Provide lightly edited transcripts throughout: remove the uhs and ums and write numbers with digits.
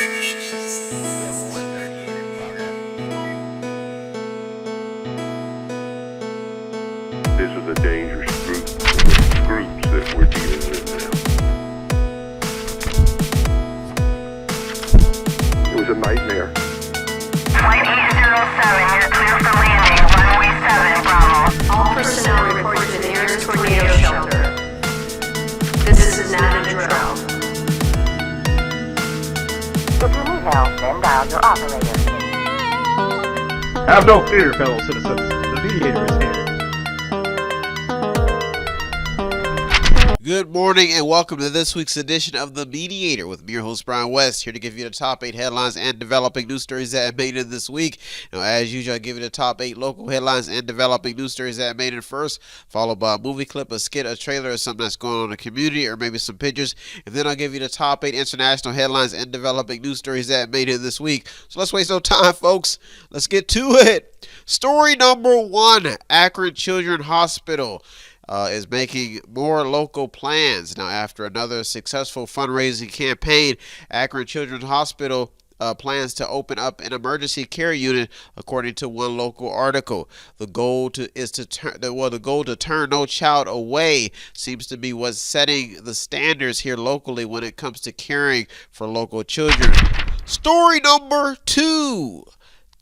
This is a dangerous groups that we're dealing with now. It was a nightmare. Flight 807, you're clear for landing, runway 7, Bravo. All personnel report to the nearest tornado shelter. This is not a drill. If you need help, then dial your operator. Have no fear, fellow citizens. The Mediator is here. Good morning and welcome to this week's edition of The Mediator with me, your host, Brian West, here to give you the top 8 headlines and developing news stories that made it this week. Now, as usual, I give you the top 8 local headlines and developing news stories that made it first, followed by a movie clip, a skit, a trailer, or something that's going on in the community, or maybe some pictures. And then I'll give you the top 8 international headlines and developing news stories that made it this week. So let's waste no time, folks. Let's get to it. Story number 1, Akron Children's Hospital is making more local plans. Now, after another successful fundraising campaign, Akron Children's Hospital plans to open up an emergency care unit, according to one local article. The goal to turn no child away seems to be what's setting the standards here locally when it comes to caring for local children. Story number 2.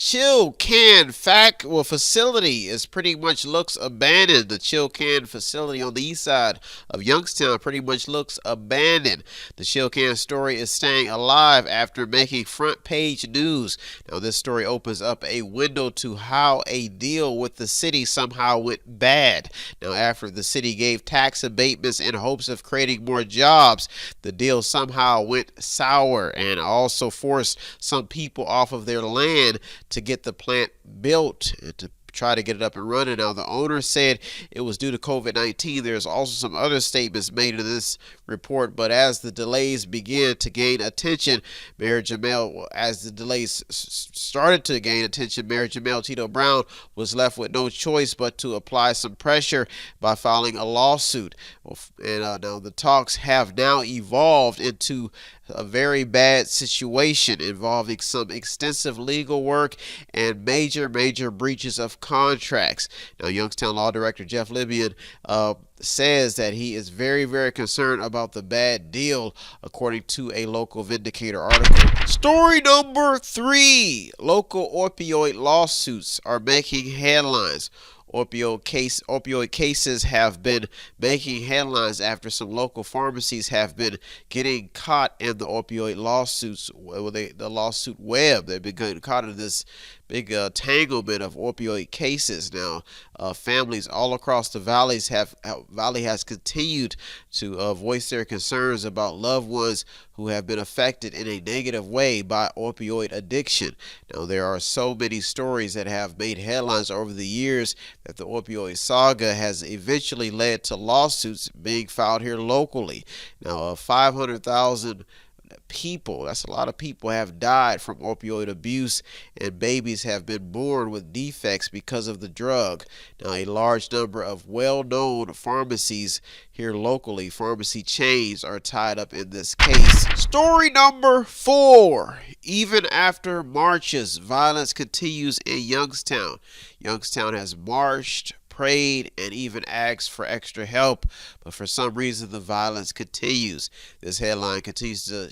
Chill Can facility is pretty much looks abandoned. The Chill Can facility on the east side of Youngstown pretty much looks abandoned. The Chill Can story is staying alive after making front page news. Now, this story opens up a window to how a deal with the city somehow went bad. Now, after the city gave tax abatements in hopes of creating more jobs, the deal somehow went sour and also forced some people off of their land to get the plant built and to try to get it up and running. Now, the owner said it was due to COVID-19. There's also some other statements made in this report, but as the delays began to gain attention, Mayor Jamel Tito Brown was left with no choice but to apply some pressure by filing a lawsuit. And now the talks have now evolved into a very bad situation involving some extensive legal work and major breaches of contracts. Now, Youngstown Law Director Jeff Libyan says that he is very concerned about the bad deal, according to a local Vindicator article. Story number 3. Local opioid lawsuits are making headlines. Opioid cases have been making headlines after some local pharmacies have been getting caught in the opioid lawsuits, the lawsuit web. They've been getting caught in this big tanglement of opioid cases. Now, families all across the valley has continued to voice their concerns about loved ones who have been affected in a negative way by opioid addiction. Now, there are so many stories that have made headlines over the years that the opioid saga has eventually led to lawsuits being filed here locally. Now, 500,000 people, that's a lot of people, have died from opioid abuse, and babies have been born with defects because of the drug. Now, a large number of well-known pharmacies here locally, pharmacy chains, are tied up in this case. Story number 4. Even after marches, violence continues in Youngstown. Youngstown has marched, prayed, and even asked for extra help, but for some reason the violence continues. This headline continues to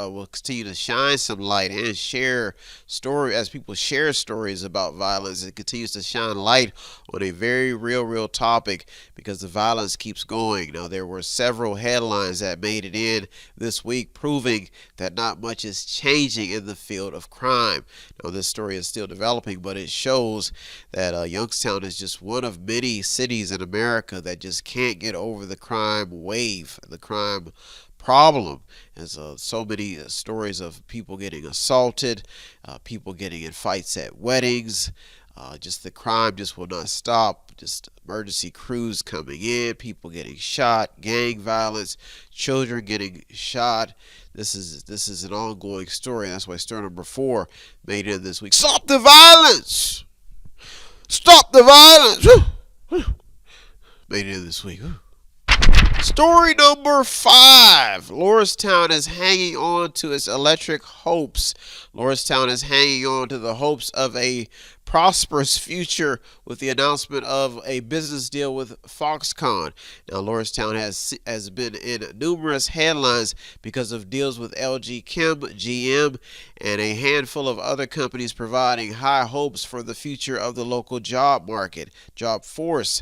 will continue to shine some light and share story as people share stories about violence. It continues to shine light on a very real topic because the violence keeps going. Now, there were several headlines that made it in this week proving that not much is changing in the field of crime. Now, this story is still developing, but it shows that Youngstown is just one of many cities in America that just can't get over the crime wave, the crime problem. There's so many stories of people getting assaulted, people getting in fights at weddings. Just the crime just will not stop. Just emergency crews coming in, people getting shot, gang violence, children getting shot. This is an ongoing story. That's why story number 4 made it this week. Stop the violence! Stop the violence! Made it this week. Story number 5. Lordstown is hanging on to its electric hopes. Lordstown is hanging on to the hopes of a prosperous future with the announcement of a business deal with Foxconn. Now, Lordstown has been in numerous headlines because of deals with LG Chem, GM, and a handful of other companies providing high hopes for the future of the local job market, job force.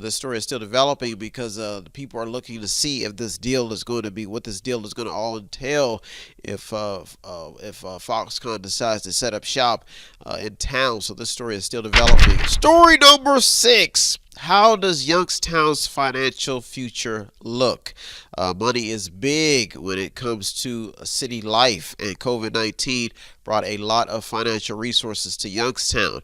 This story is still developing because people are looking to see if this deal is going to be what this deal is going to all entail if Foxconn decides to set up shop in town. So this story is still developing. Story number 6. How does Youngstown's financial future look? Money is big when it comes to city life, and COVID-19 brought a lot of financial resources to Youngstown,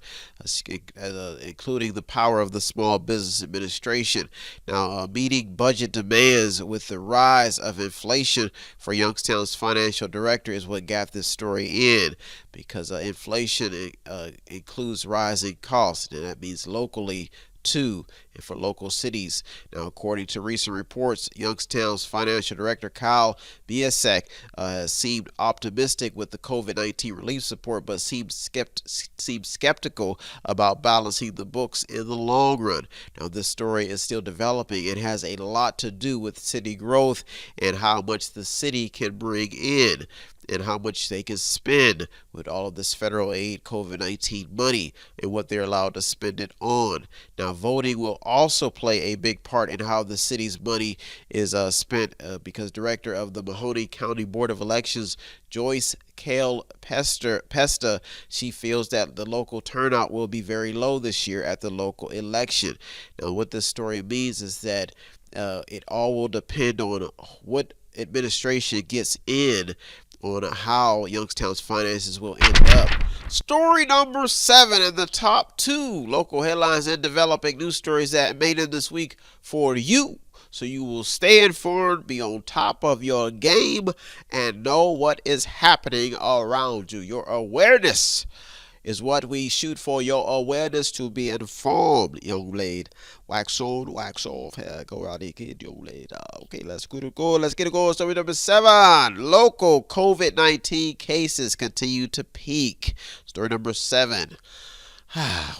including the power of the Small Business Administration. Now, meeting budget demands with the rise of inflation for Youngstown's financial director is what got this story in, because inflation includes rising costs, and that means locally too, and for local cities. Now, according to recent reports, Youngstown's financial director Kyle Biasek seemed optimistic with the COVID-19 relief support, but seemed skeptical about balancing the books in the long run. Now, this story is still developing. It has a lot to do with city growth and how much the city can bring in, and how much they can spend with all of this federal aid, COVID-19 money, and what they're allowed to spend it on. Now, voting will also play a big part in how the city's money is spent, because Director of the Mahoning County Board of Elections, Joyce Kale Pesta, she feels that the local turnout will be very low this year at the local election. Now, what this story means is that it all will depend on what administration gets in on how Youngstown's finances will end up. Story number 7 in the top 2 local headlines and developing news stories that made it this week for you, so you will stay informed, be on top of your game, and know what is happening around you. Your awareness is what we shoot for, your awareness to be informed, young lady. Wax on, wax off. Go out there, kid, young lady. Okay, let's get it going. Let's get it going. Story number 7. Local COVID-19 cases continue to peak. Story number 7.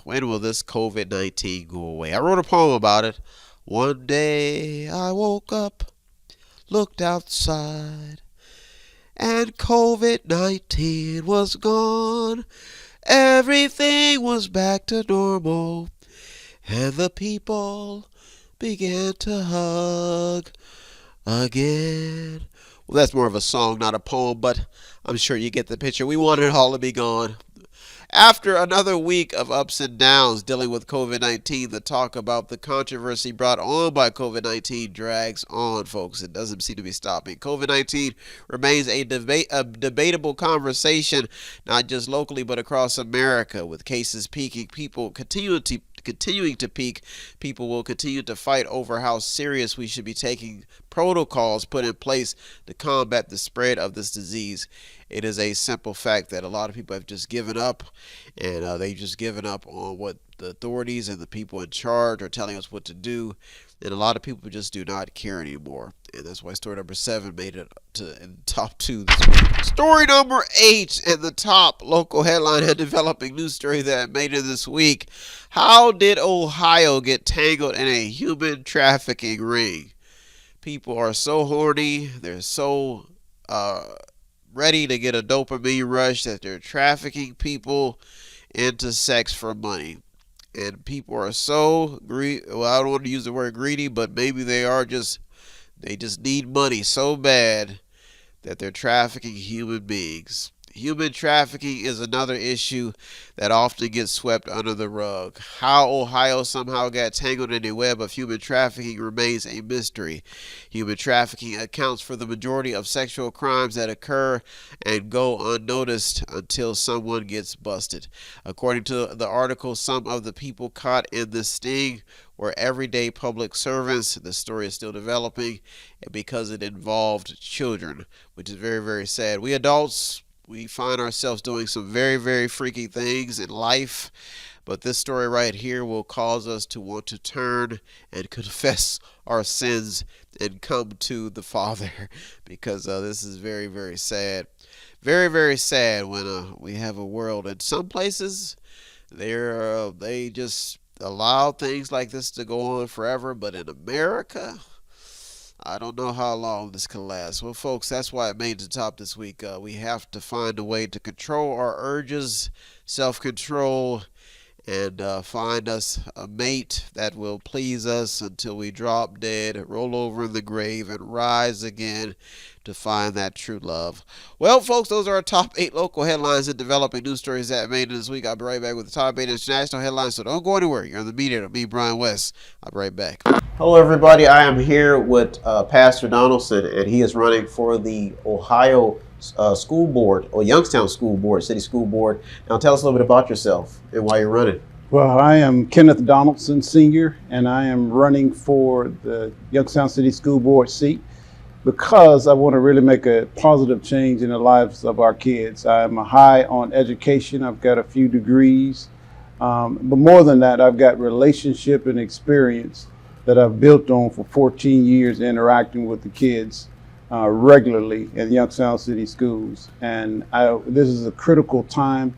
When will this COVID-19 go away? I wrote a poem about it. One day I woke up, looked outside, and COVID-19 was gone. Everything was back to normal, and the people began to hug again. Well, that's more of a song, not a poem, but I'm sure you get the picture. We want it all to be gone. After another week of ups and downs dealing with COVID-19, the talk about the controversy brought on by COVID-19 drags on, folks. It doesn't seem to be stopping. COVID-19 remains a debatable conversation, not just locally, but across America. With cases peaking, people continuing to peak, people will continue to fight over how serious we should be taking protocols put in place to combat the spread of this disease. It is a simple fact that a lot of people have just given up, and they've just given up on what the authorities and the people in charge are telling us what to do, and a lot of people just do not care anymore. And that's why story number 7 made it to in the top 2 this week. Story number 8 in the top local headline and developing news story that made it this week. How did Ohio get tangled in a human trafficking ring? People are so horny, they're so ready to get a dopamine rush that they're trafficking people into sex for money. And people are so greedy. Well, I don't want to use the word greedy, but maybe they just need money so bad that they're trafficking human beings. Human trafficking is another issue that often gets swept under the rug. How Ohio somehow got tangled in a web of human trafficking remains a mystery. Human trafficking accounts for the majority of sexual crimes that occur and go unnoticed until someone gets busted. According to the article, some of the people caught in this sting were everyday public servants. The story is still developing because it involved children, which is very, very sad. We adults, we find ourselves doing some very, very freaky things in life, But this story right here will cause us to want to turn and confess our sins and come to the Father, because this is very, very sad. Very, very sad when we have a world in some places they just allow things like this to go on forever, but in America, I don't know how long this can last. Well, folks, that's why it made the top this week. We have to find a way to control our urges, self-control, and find us a mate that will please us until we drop dead, roll over in the grave, and rise again to find that true love. Well, folks, those are our top 8 local headlines and developing news stories that made it this week. I'll be right back with the top 8 international headlines, so don't go anywhere. You're on the Mediator. Me, Brian West. I'll be right back. Hello, everybody. I am here with Pastor Donaldson, and he is running for the Ohio School Board, or Youngstown School Board, City School Board. Now, tell us a little bit about yourself and why you're running. Well, I am Kenneth Donaldson, Sr., and I am running for the Youngstown City School Board seat because I want to really make a positive change in the lives of our kids. I'm high on education. I've got a few degrees, but more than that, I've got relationship and experience that I've built on for 14 years interacting with the kids regularly in Youngstown City Schools. And this is a critical time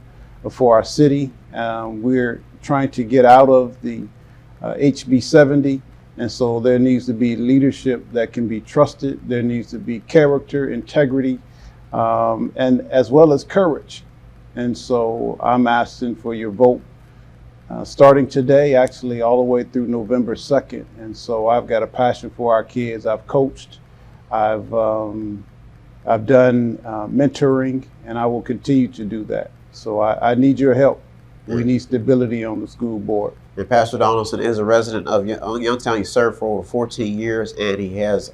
for our city. We're trying to get out of the HB 70, and so there needs to be leadership that can be trusted. There needs to be character, integrity, and as well as courage. And so I'm asking for your vote starting today, actually all the way through November 2nd. And so I've got a passion for our kids. I've coached, I've done mentoring, and I will continue to do that. So I need your help. We need stability on the school board. And Pastor Donaldson is a resident of Youngstown. He served for over 14 years, and he has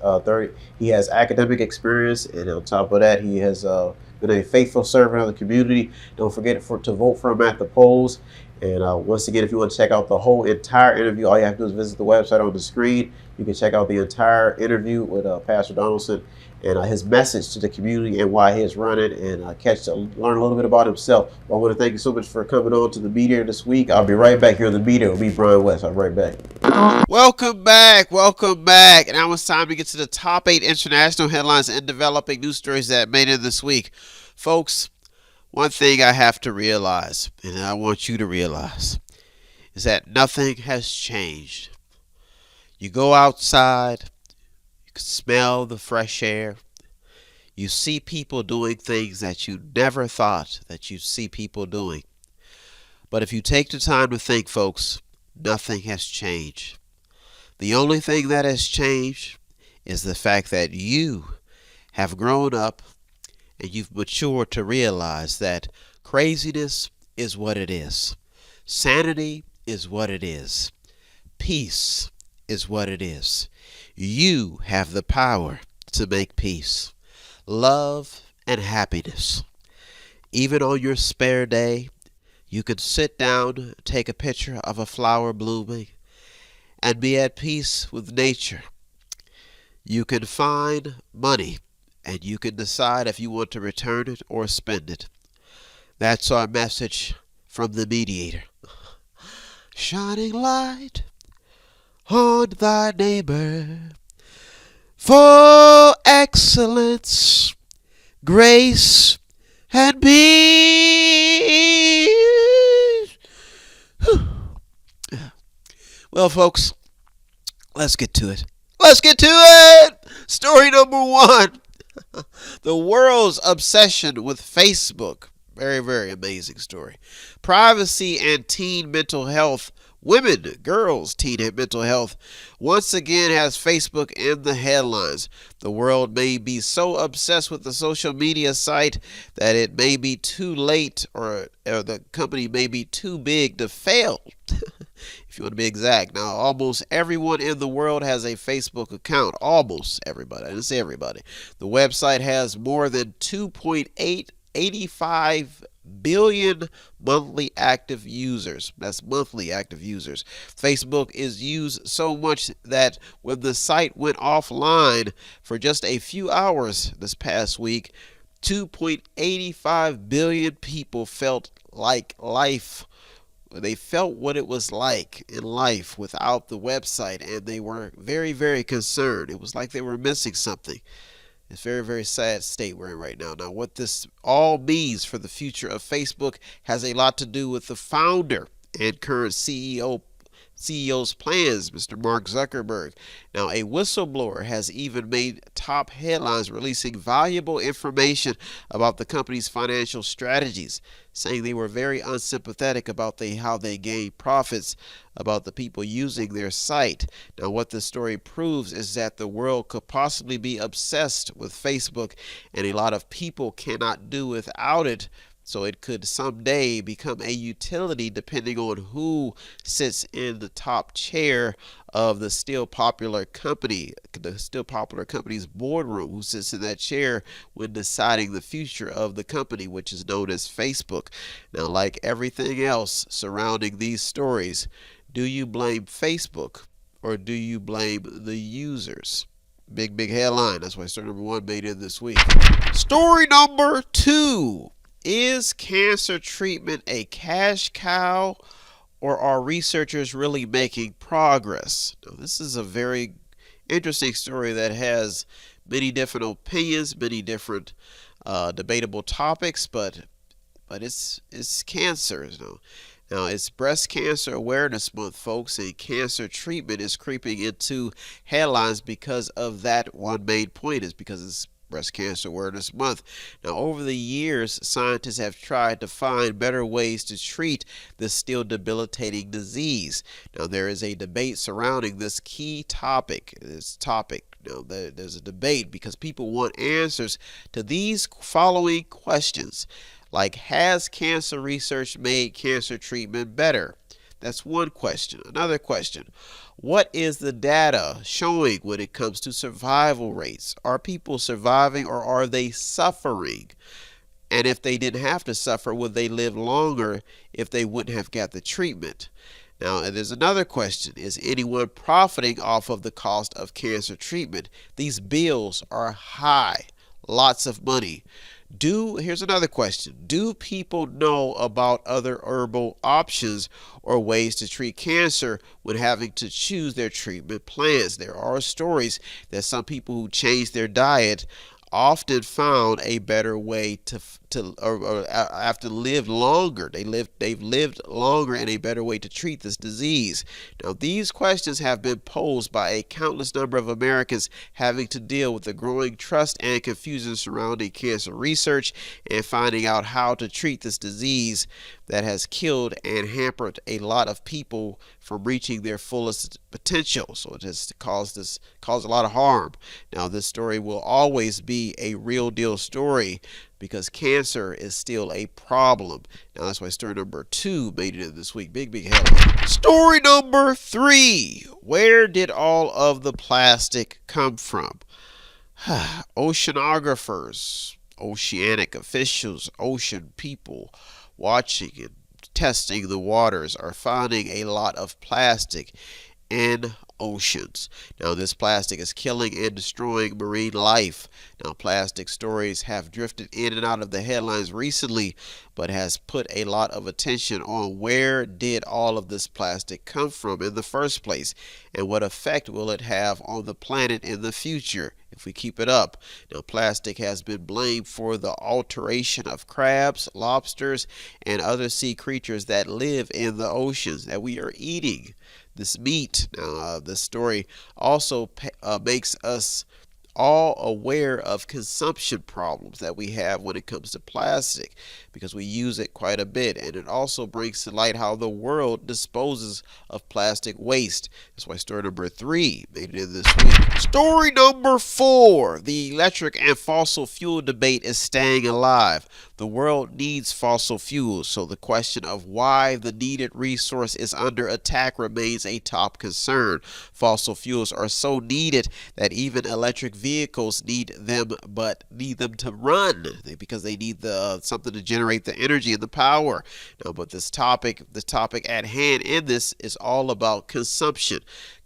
academic experience, and on top of that, he has been a faithful servant of the community. Don't forget to vote for him at the polls. And once again, if you want to check out the whole entire interview, all you have to do is visit the website on the screen. You can check out the entire interview with Pastor Donaldson and his message to the community and why he is running, and learn a little bit about himself. Well, I want to thank you so much for coming on to the Mediator this week. I'll be right back here on the Mediator with me, Brian West. I'll be right back. Welcome back. Welcome back. And now it's time to get to the top 8 international headlines and developing news stories that made it this week. Folks, one thing I have to realize, and I want you to realize, is that nothing has changed. You go outside, you can smell the fresh air. You see people doing things that you never thought that you'd see people doing. But if you take the time to think, folks, nothing has changed. The only thing that has changed is the fact that you have grown up and you've matured to realize that craziness is what it is. Sanity is what it is. Peace is what it is. You have the power to make peace, love, and happiness. Even on your spare day, you can sit down, take a picture of a flower blooming, and be at peace with nature. You can find money, and you can decide if you want to return it or spend it. That's our message from the Mediator. Shining light on thy neighbor, for excellence, grace, and peace. Well, folks, let's get to it. Let's get to it! Story number 1. The world's obsession with Facebook. Very, very amazing story. Privacy and teen mental health. Women, girls, teen and mental health once again has Facebook in the headlines. The world may be so obsessed with the social media site that it may be too late, or the company may be too big to fail. If you want to be exact. Now, almost everyone in the world has a Facebook account. Almost everybody. I didn't say everybody. The website has more than 2.85 billion monthly active users. That's monthly active users. Facebook is used so much that when the site went offline for just a few hours this past week, 2.85 billion people felt like life they felt what it was like in life without the website, and they were very, very concerned. It was like they were missing something. It's a very, very sad state we're in right now. Now, what this all means for the future of Facebook has a lot to do with the founder and current CEO's plans, Mr. Mark Zuckerberg. Now, a whistleblower has even made top headlines releasing valuable information about the company's financial strategies, saying they were very unsympathetic about how they gain profits about the people using their site. Now, what this story proves is that the world could possibly be obsessed with Facebook, and a lot of people cannot do without it. So it could someday become a utility depending on who sits in the top chair of the still popular company's boardroom, who sits in that chair when deciding the future of the company, which is known as Facebook. Now, like everything else surrounding these stories, do you blame Facebook or do you blame the users? Big, big headline. That's why story number 1 made it this week. Story number 2. Is cancer treatment a cash cow, or are researchers really making progress? Now, this is a very interesting story that has many different opinions, many different debatable topics, but it's cancer. Now, it's Breast Cancer Awareness Month, folks, and cancer treatment is creeping into headlines because of that one main point, is because it's Breast Cancer Awareness Month. Now, over the years, scientists have tried to find better ways to treat this still debilitating disease. Now, there is a debate surrounding this key topic. There's a debate because people want answers to these following questions, like, has cancer research made cancer treatment better? That's one question. Another question, what is the data showing when it comes to survival rates? Are people surviving or are they suffering? And if they didn't have to suffer, would they live longer if they wouldn't have got the treatment? Now, there's another question. Is anyone profiting off of the cost of cancer treatment? These bills are high, lots of money. Here's another question. Do people know about other herbal options or ways to treat cancer when having to choose their treatment plans? There are stories that some people who changed their diet often found a better way or after lived longer. They've lived longer and a better way to treat this disease. Now, these questions have been posed by a countless number of Americans having to deal with the growing trust and confusion surrounding cancer research and finding out how to treat this disease that has killed and hampered a lot of people from reaching their fullest potential. So it has caused a lot of harm. Now, this story will always be a real deal story because cancer is still a problem. Now, that's why story number 2 made it in this week. Big, big headline. Story number 3. Where did all of the plastic come from? Oceanographers, oceanic officials, ocean people watching and testing the waters are finding a lot of plastic in oceans. Now, this plastic is killing and destroying marine life. Now, plastic stories have drifted in and out of the headlines recently, but has put a lot of attention on where did all of this plastic come from in the first place, and what effect will it have on the planet in the future if we keep it up. Now, plastic has been blamed for the alteration of crabs, lobsters, and other sea creatures that live in the oceans that we are eating this meat. Now, this story also makes us all aware of consumption problems that we have when it comes to plastic, because we use it quite a bit, and it also brings to light how the world disposes of plastic waste. That's why story number 3 made it in this week. Story number 4. The electric and fossil fuel debate is staying alive. The world needs fossil fuels, so the question of why the needed resource is under attack remains a top concern. Fossil fuels are so needed that even electric vehicles need them to run, because they need something to generate the energy and the power. Now, but the topic at hand in this is all about consumption.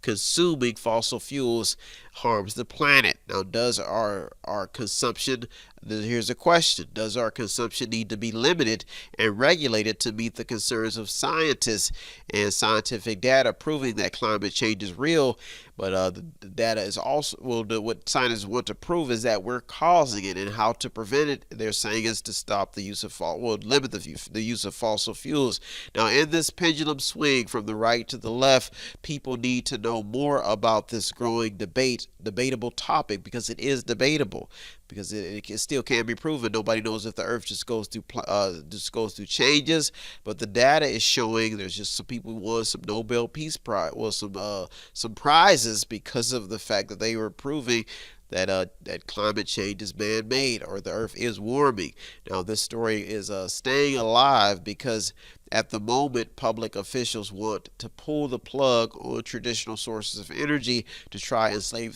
consuming fossil fuels harms the planet. Now, does our consumption, here's a question, does our consumption need to be limited and regulated to meet the concerns of scientists and scientific data proving that climate change is real? But the data is also, well, what scientists want to prove is that we're causing it, and how to prevent it, they're saying, is to stop the use of limit the use of fossil fuels. Now, in this pendulum swing from the right to the left, people need to know more about this growing debatable topic, because it is debatable, because it still can't be proven. Nobody knows if the earth just goes through changes, but the data is showing there's just some people who won some Nobel Peace Prize, well, some prizes, because of the fact that they were proving that climate change is man-made, or the earth is warming. Now, this story is staying alive because at the moment public officials want to pull the plug on traditional sources of energy to try and save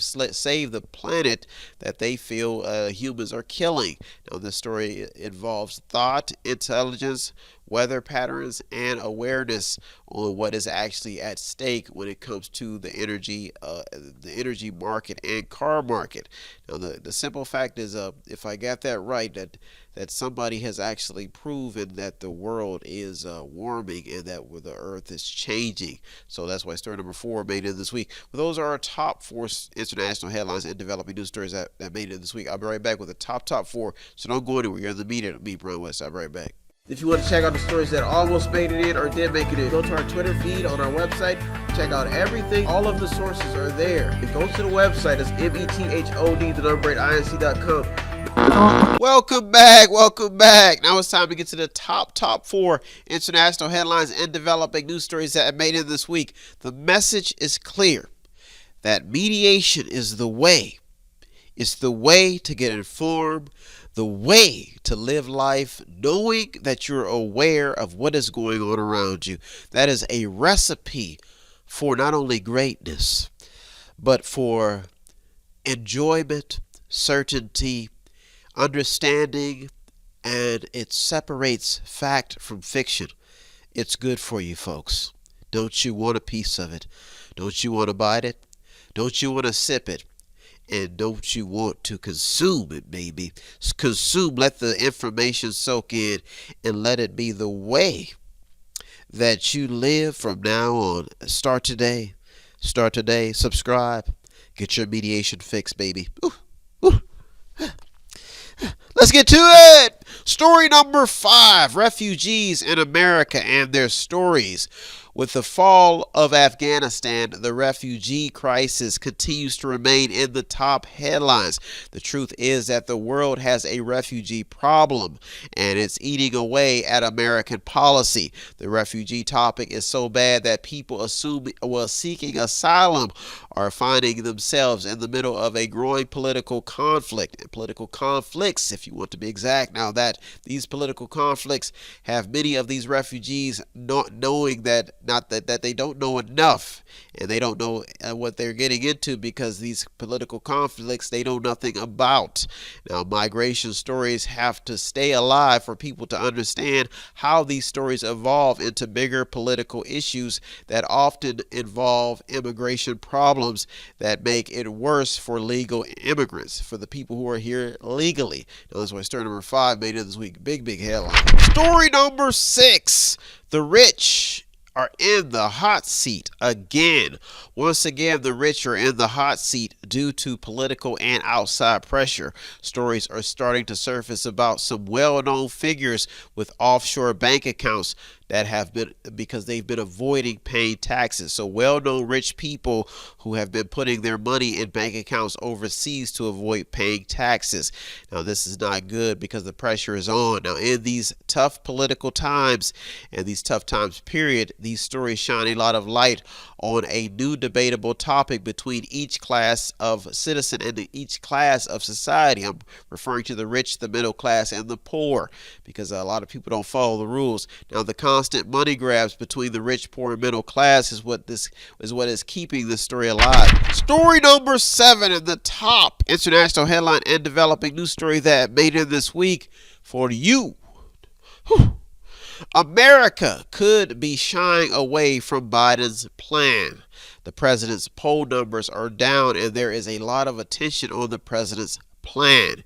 the planet that they feel humans are killing. Now, this story involves thought, intelligence, weather patterns, and awareness on what is actually at stake when it comes to the energy market and car market. Now, the simple fact is, if I got that right, that somebody has actually proven that the world is warming and that the earth is changing. So that's why story number 4 made it this week. Well, those are our top 4 international headlines and developing news stories that made it this week. I'll be right back with the top 4. So don't go anywhere. You're in the media. Me, Brian West. I'll be right back. If you want to check out the stories that almost made it in or did make it in, go to our Twitter feed on our website. Check out everything. All of the sources are there. And go to the website. It's method.inc.com. Welcome back. Now it's time to get to the top 4 international headlines and developing news stories that made it this week. The message is clear that mediation is the way. It's the way to get informed, the way to live life knowing that you're aware of what is going on around you. That is a recipe for not only greatness, but for enjoyment, certainty, understanding, and it separates fact from fiction. It's good for you, folks. Don't you want a piece of it? Don't you want to bite it? Don't you want to sip it? And don't you want to consume it, baby? Consume, let the information soak in, and let it be the way that you live from now on. Start today, subscribe, get your mediation fix, baby. Ooh. Let's get to it. Story number 5, refugees in America and their stories. With the fall of Afghanistan, the refugee crisis continues to remain in the top headlines. The truth is that the world has a refugee problem, and it's eating away at American policy. The refugee topic is so bad that people seeking asylum are finding themselves in the middle of a growing political conflict, and political conflicts, if you want to be exact. Now, that these political conflicts have many of these refugees not knowing that they don't know enough, and they don't know what they're getting into, because these political conflicts they know nothing about. Now, migration stories have to stay alive for people to understand how these stories evolve into bigger political issues that often involve immigration problems that make it worse for legal immigrants, for the people who are here legally. Now, that's why story number 5 made it this week. Big headline. Story number 6, the rich are in the hot seat again. Once again, the rich are in the hot seat due to political and outside pressure. Stories are starting to surface about some well-known figures with offshore bank accounts that have been, because they've been avoiding paying taxes. So well-known rich people who have been putting their money in bank accounts overseas to avoid paying taxes. Now, this is not good because the pressure is on. Now, in these tough political times and these tough times period, these stories shine a lot of light on a new debatable topic between each class of citizen and each class of society. I'm referring to the rich, the middle class, and the poor, because a lot of people don't follow the rules. Now, the constant money grabs between the rich, poor, and middle class is what is keeping this story alive. Story number 7 in the top international headline and developing news story that made it this week for you. America could be shying away from Biden's plan. The president's poll numbers are down, and there is a lot of attention on the president's plan,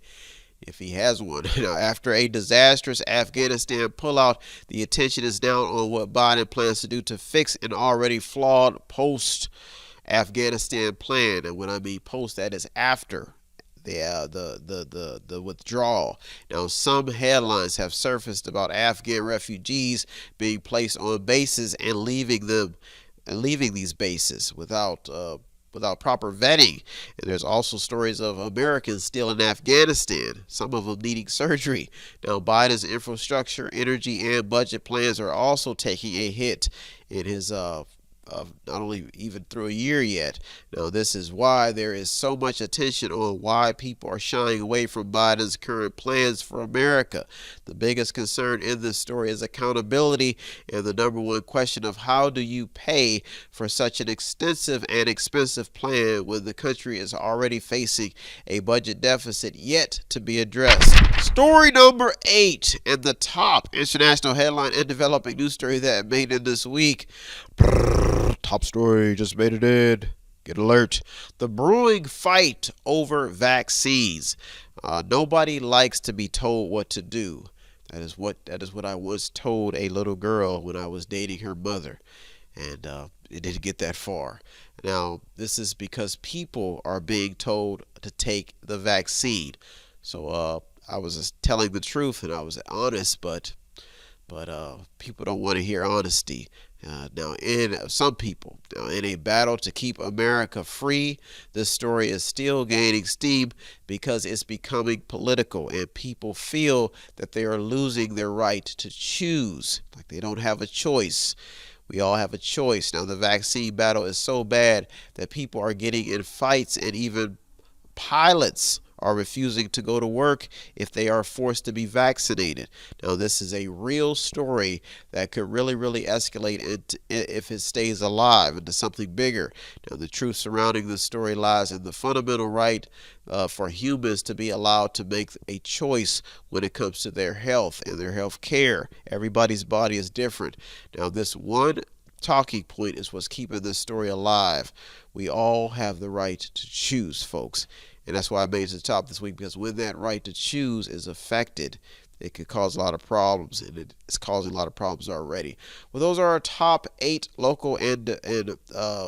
if he has one. Now, after a disastrous Afghanistan pullout, the attention is now on what Biden plans to do to fix an already flawed post-Afghanistan plan. And when I mean post, that is after the withdrawal. Now, some headlines have surfaced about Afghan refugees being placed on bases and leaving these bases without proper vetting. And there's also stories of Americans still in Afghanistan, some of them needing surgery. Now, Biden's infrastructure, energy, and budget plans are also taking a hit in his not only even through a year yet. Now, this is why there is so much attention on why people are shying away from Biden's current plans for America. The biggest concern in this story is accountability, and the number one question of how do you pay for such an extensive and expensive plan when the country is already facing a budget deficit yet to be addressed. Story number 8, and the top international headline and developing news story that made it this week. Top story just made it in. Get alert. The brewing fight over vaccines. Nobody likes to be told what to do. That is what I once told a little girl when I was dating her mother, and it didn't get that far. Now, this is because people are being told to take the vaccine. So I was just telling the truth and I was honest, but people don't want to hear honesty. Now, in a battle to keep America free, this story is still gaining steam because it's becoming political, and people feel that they are losing their right to choose, like they don't have a choice. We all have a choice. Now, the vaccine battle is so bad that people are getting in fights, and even pilots are refusing to go to work if they are forced to be vaccinated. Now, this is a real story that could really escalate if it stays alive into something bigger. Now, the truth surrounding this story lies in the fundamental right for humans to be allowed to make a choice when it comes to their health and their health care. Everybody's body is different. Now, this one talking point is what's keeping this story alive. We all have the right to choose, folks. And that's why I made it to the top this week, because when that right to choose is affected, it could cause a lot of problems, and it's causing a lot of problems already. Well, those are our top 8 local and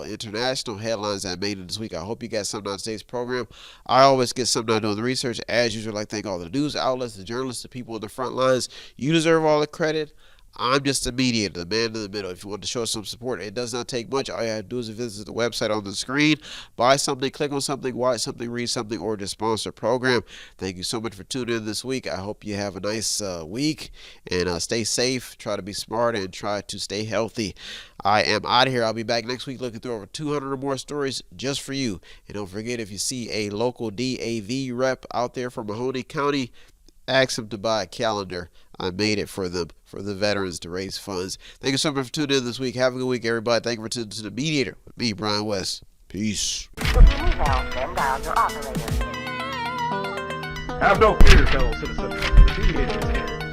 international headlines that I made it this week. I hope you got something out of today's program. I always get something out of doing the research. As usual, I'd like to thank all the news outlets, the journalists, the people on the front lines. You deserve all the credit. I'm just a mediator, the man in the middle. If you want to show us some support, it does not take much. All you have to do is visit the website on the screen, buy something, click on something, watch something, read something, or just sponsor a program. Thank you so much for tuning in this week. I hope you have a nice week, and stay safe, try to be smart, and try to stay healthy. I am out of here. I'll be back next week looking through over 200 or more stories just for you. And don't forget, if you see a local DAV rep out there from Mahoning County, ask them to buy a calendar. I made it for them, for the veterans, to raise funds. Thank you so much for tuning in this week. Have a good week, everybody. Thank you for tuning to The Mediator with me, Brian West. Peace. Have no fear, fellow citizens. The Mediator is here.